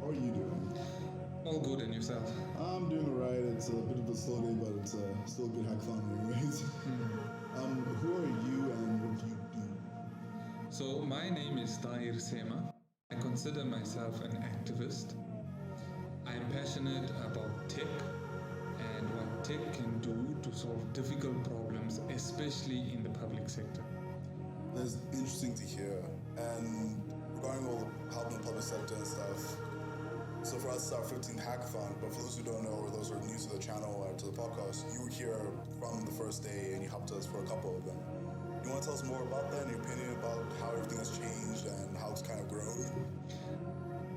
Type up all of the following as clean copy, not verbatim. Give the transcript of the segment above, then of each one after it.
How are you doing? All good, and yourself? I'm doing alright. It's a bit of a slow day, but it's still a good hackathon anyways. Who are you and what do you do? So, my name is Tahir Sema. I consider myself an activist. I am passionate about tech and what tech can do to solve difficult problems, especially in the public sector. That's interesting to hear. And regarding all the help in the public sector and stuff, so for us, it's our 15th hackathon, but for those who don't know or those who are new to the channel or to the podcast, you were here from the first day and you helped us for a couple of them. You want to tell us more about that and your opinion about how everything has changed and how it's kind of grown?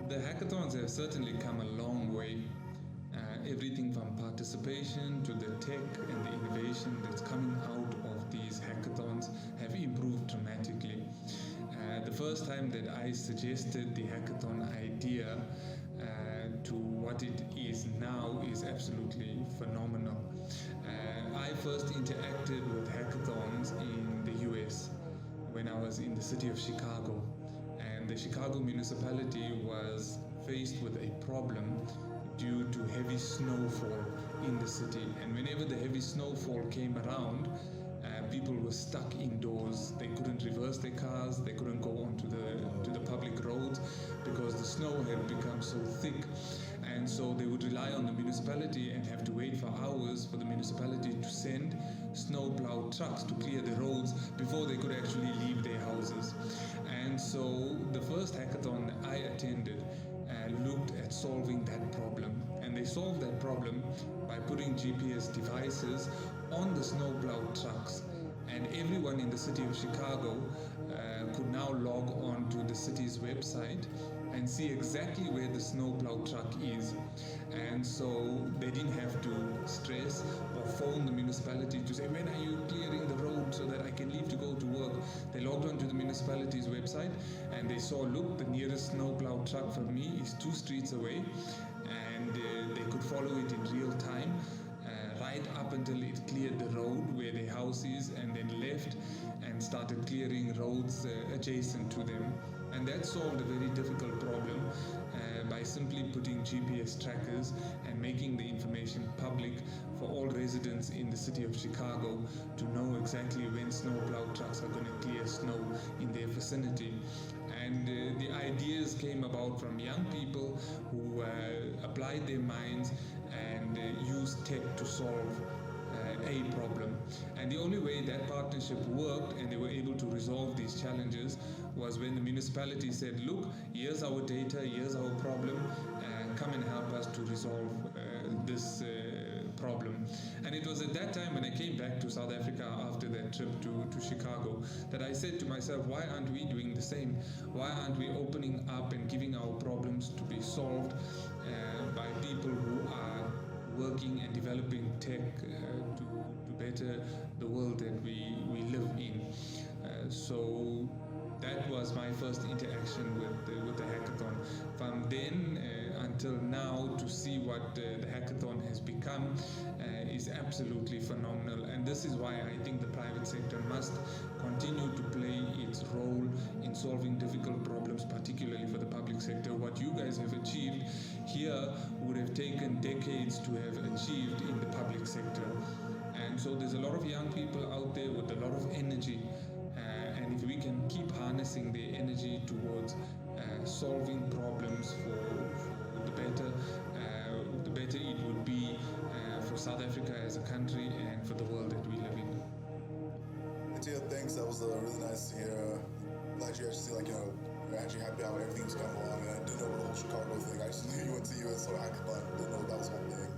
The hackathons have certainly come a long way. Everything from participation to the tech and the innovation that's coming out of these hackathons have improved dramatically. The first time that I suggested the hackathon idea to what it is now is absolutely phenomenal. I first interacted with hackathons in the US when I was in the city of Chicago, and the Chicago municipality was faced with a problem due to heavy snowfall in the city. And whenever the heavy snowfall came around, people were stuck indoors. They couldn't reverse their cars, they couldn't go onto the public roads because the snow had become so thick. And so they would rely on the municipality and have to wait for hours for the municipality to send snowplow trucks to clear the roads before they could actually leave their houses. And so the first hackathon that I attended looked at solving that problem, and they solved that problem by putting GPS devices on the snowplow trucks, and everyone in the city of Chicago could now log on to the city's website and see exactly where the snowplow truck is. And so they didn't have to stress or phone the municipality to say, when are you clearing the road so that I can leave to go to work? They logged onto the municipality's website and they saw, look, the nearest snowplow truck from me is 2 streets away, and they could follow it in real time. Right up until it cleared the road where their house is, and then left and started clearing roads adjacent to them. And that solved a very difficult problem by simply putting GPS trackers and making the information public for all residents in the city of Chicago to know exactly when snowplow trucks are going to clear snow in their vicinity. And the ideas came about from young people who applied their minds and used tech to solve a problem. And the only way that partnership worked and they were able to resolve these challenges was when the municipality said, look, here's our data, here's our problem, come and help us to resolve this problem. And it was at that time when I came back to South Africa after that trip to Chicago that I said to myself, why aren't we doing the same? Why aren't we opening up and giving our problems to be solved by people who are working and developing tech to better the world that we live in? So that was my first interaction with the hackathon. From then until now, to see what the hackathon has become is absolutely phenomenal. And this is why I think the private sector must continue to play its role in solving difficult problems, particularly for the public sector. What you guys have achieved here would have taken decades to have achieved in the public sector. And so there's a lot of young people out there with a lot of energy. And if we can keep harnessing their energy towards solving problems for the better it would be for South Africa as a country and for the world that we live in. Tahir, thanks. That was really nice to hear. Glad you actually see, you're actually happy how everything's come along. And I didn't know the whole Chicago thing. I just knew you went to US or hackathon. Didn't know that was the whole thing.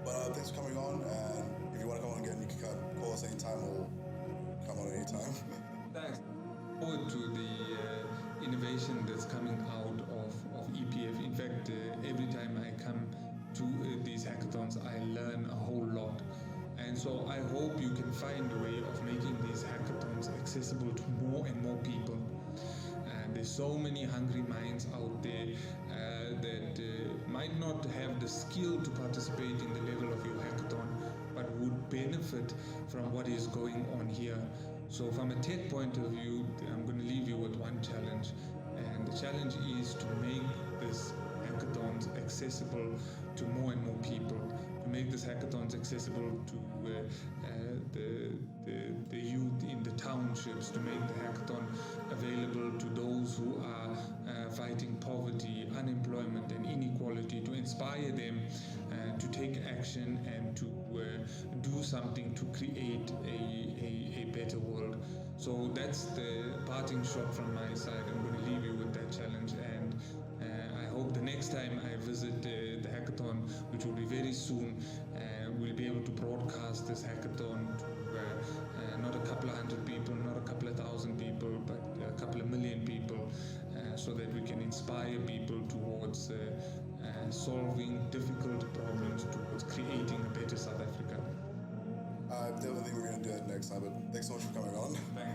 But thanks for coming on. And if you want to come on again, you can call us anytime or come on anytime. Thanks. Forward to the innovation that's coming out of EPF. In fact, every time I come to these hackathons, I learn a whole lot. And so I hope you can find a way of making these hackathons accessible to more and more people. And there's so many hungry minds out there that might not have the skill to participate in the level of your hackathon, but would benefit from what is going on here. So from a tech point of view, I'm going to leave you with one challenge. And the challenge is to make this hackathons accessible to more and more people, to make these hackathons accessible to the youth in the townships, to make the hackathon available to those who are fighting poverty, unemployment, and inequality, to inspire them to take action and to do something to create a better world. So that's the parting shot from my side. I'm going to leave you with that challenge, and I hope the next time I visit the hackathon, which will be very soon, we'll be able to broadcast this hackathon to not a couple of hundred people, not a couple of thousand people, but a couple of million people, so that we can inspire people towards solving difficult problems, towards creating a better South Africa. I definitely think we're going to do that next time, but thanks so much for coming on. Thank